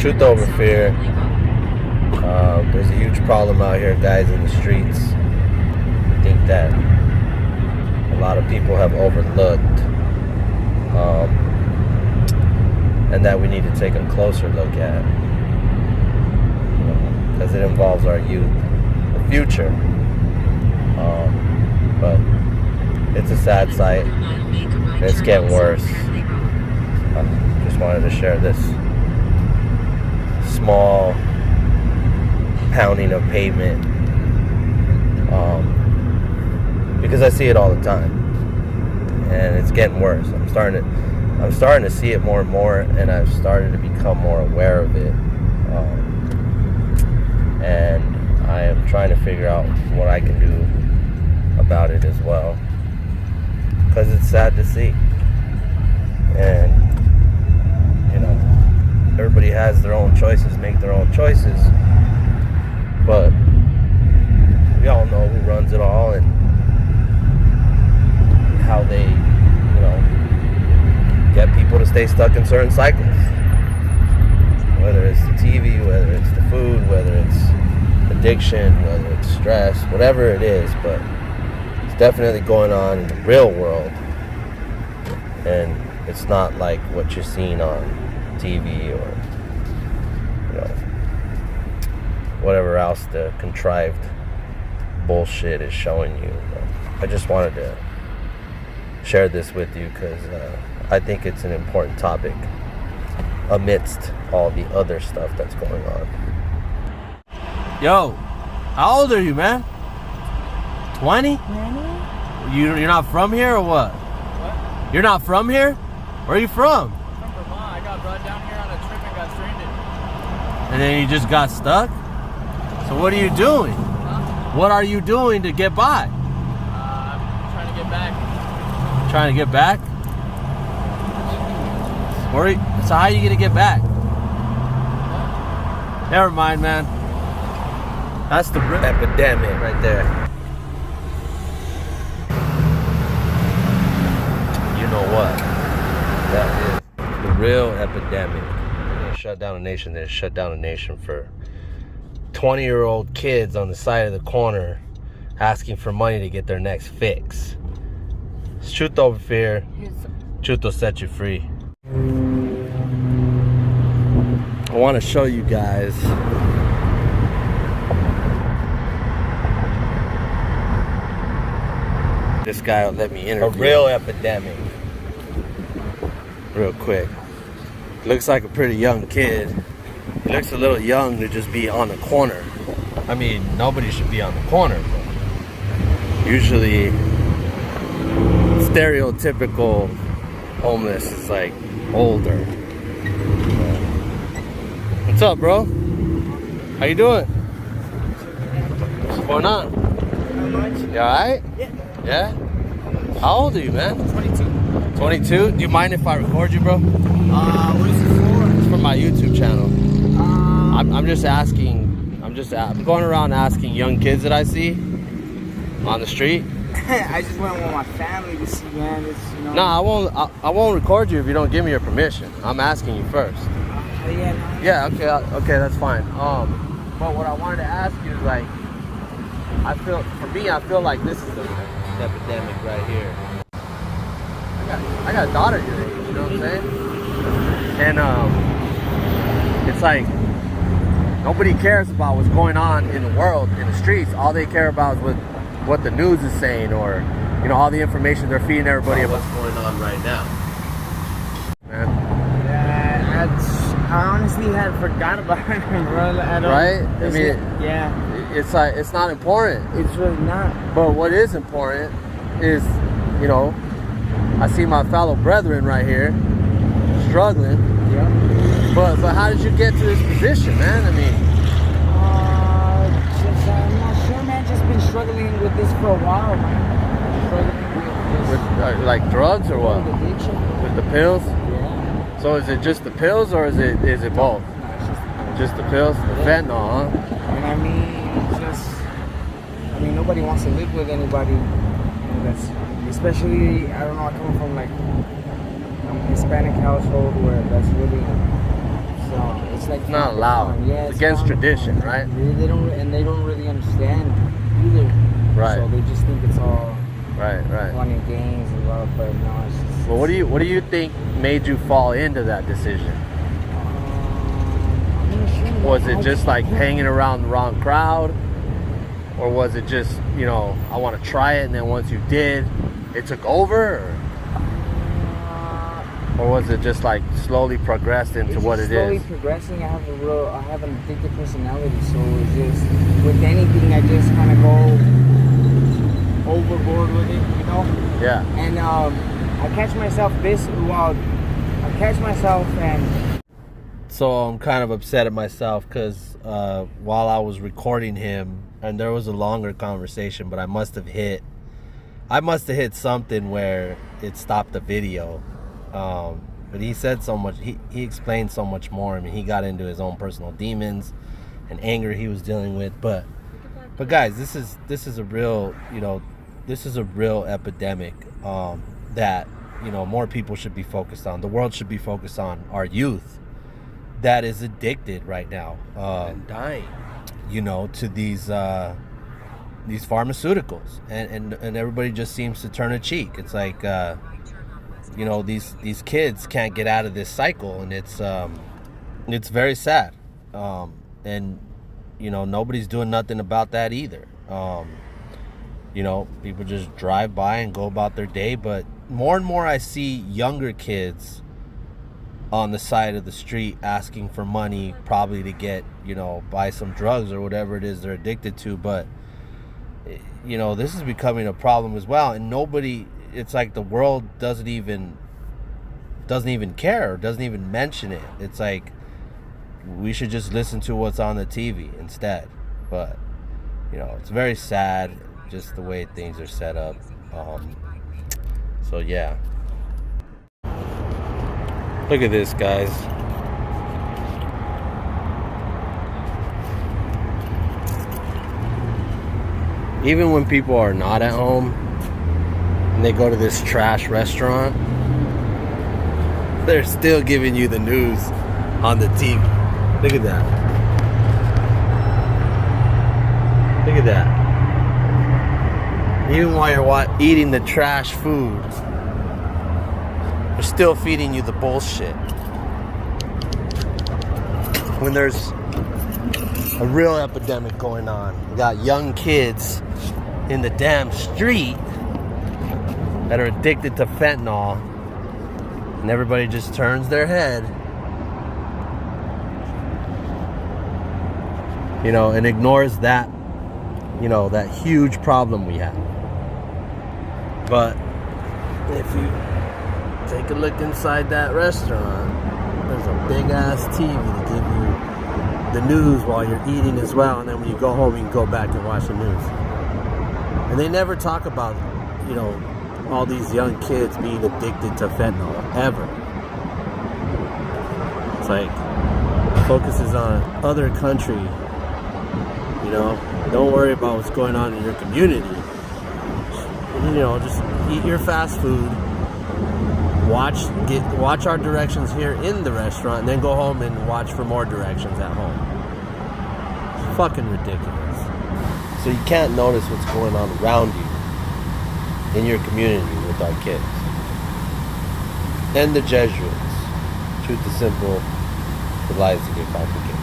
Truth over fear. There's a huge problem out here, guys, in the streets. I think that a lot of people have overlooked, and that we need to take a closer look at, because it involves our youth, the future. But it's a sad sight. It's getting worse. Just wanted to share this small pounding of pavement, because I see it all the time, and it's getting worse. I'm starting to see it more and more, and I've started to become more aware of it, and I am trying to figure out what I can do about it as well, because it's sad to see. And everybody has their own choices, make their own choices, but we all know who runs it all and how they get people to stay stuck in certain cycles, whether it's the TV, whether it's the food, whether it's addiction, whether it's stress, whatever it is. But it's definitely going on in the real world, and it's not like what you're seeing on TV or whatever else the contrived bullshit is showing you. I just wanted to share this with you because I think it's an important topic amidst all the other stuff that's going on. Yo, how old are you, man? 20? You're not from here or what? What? You're not from here? Where are you from? I'm from Vermont. I got brought down here on a trip and got stranded. And then you just got stuck? So what are you doing? Huh? What are you doing to get by? I'm trying to get back. Trying to get back? So how are you gonna get back? Never mind, man. That's the epidemic right there. You know what? That is the real epidemic. They're gonna shut down a nation. They shut down a nation for 20-year-old kids on the side of the corner asking for money to get their next fix. It's truth over fear. Truth will set you free. I want to show you guys this guy will let me interview. A real epidemic. Real quick. Looks like a pretty young kid. He looks a little young to just be on the corner. I mean, nobody should be on the corner, but usually stereotypical homeless is like older. What's up, bro? How you doing? What's going on? Not much. You alright? Yeah. Yeah? How old are you, man? 22. 22? Do you mind if I record you, bro? What is it for? It's for my YouTube channel. I'm just asking. I'm going around asking young kids that I see on the street. I just went with my family to see, man. It's, No, I won't record you if you don't give me your permission. I'm asking you first. Yeah. Okay, that's fine. But what I wanted to ask you is like, I feel like this is the epidemic right here. I got a daughter your age, you know what I'm saying? And it's like nobody cares about what's going on in the world, in the streets. All they care about is what the news is saying, or all the information they're feeding everybody about what's going on right now. Man. Yeah, I honestly had forgot about it, bro. Right? I mean, yeah. It's like, it's not important. It's really not. But what is important is, I see my fellow brethren right here struggling. Yeah. But how did you get to this position, man? I mean, I'm not sure, man. Just been struggling with this for a while, man. Struggling with like drugs or what? With addiction. With the pills? Yeah. So is it just the pills or is it both? No, it's just the pills? The fentanyl, huh? And I mean, nobody wants to live with anybody. That's especially, I don't know, I come from like a Hispanic household where that's really it's like not allowed. Yeah, it's against tradition, right? They don't really understand either. Right. So they just think it's all right. fun and games and love, but no, it's just. Well, what do you think made you fall into that decision? Was it just like hanging around the wrong crowd? Or was it just, I want to try it, and then once you did, it took over? Or was it just like slowly progressed into what it is? Slowly progressing. I have an addictive personality, so it's just, with anything, I just kind of go overboard with it, Yeah. And I catch myself and... So I'm kind of upset at myself because while I was recording him, and there was a longer conversation, but I must have hit something where it stopped the video. But he said so much. He explained so much more. I mean, he got into his own personal demons and anger he was dealing with. But guys, this is a real epidemic that more people should be focused on. The world should be focused on our youth that is addicted right now and dying, to these pharmaceuticals, and everybody just seems to turn a cheek. It's like these kids can't get out of this cycle, and it's very sad. And nobody's doing nothing about that either. People just drive by and go about their day, but more and more I see younger kids on the side of the street asking for money, probably to get, buy some drugs or whatever it is they're addicted to. But this is becoming a problem as well, and it's like the world doesn't even care, or doesn't even mention it. It's like we should just listen to what's on the TV instead. But it's very sad, just the way things are set up. So yeah. Look at this, guys. Even when people are not at home and they go to this trash restaurant, they're still giving you the news on the TV. Look at that. Look at that. Even while you're eating the trash food, they're still feeding you the bullshit. When there's a real epidemic going on, you got young kids in the damn street that are addicted to fentanyl, and everybody just turns their head, and ignores that, that huge problem we have. But if you take a look inside that restaurant, there's a big ass TV to give you the news while you're eating as well, and then when you go home, you can go back and watch the news. And they never talk about, all these young kids being addicted to fentanyl, ever. It's like, focuses on other country, don't worry about what's going on in your community. Just eat your fast food, watch our directions here in the restaurant, and then go home and watch for more directions at home. It's fucking ridiculous. So you can't notice what's going on around you in your community with our kids. And the Jesuits. Truth is simple, the lies to get complicated.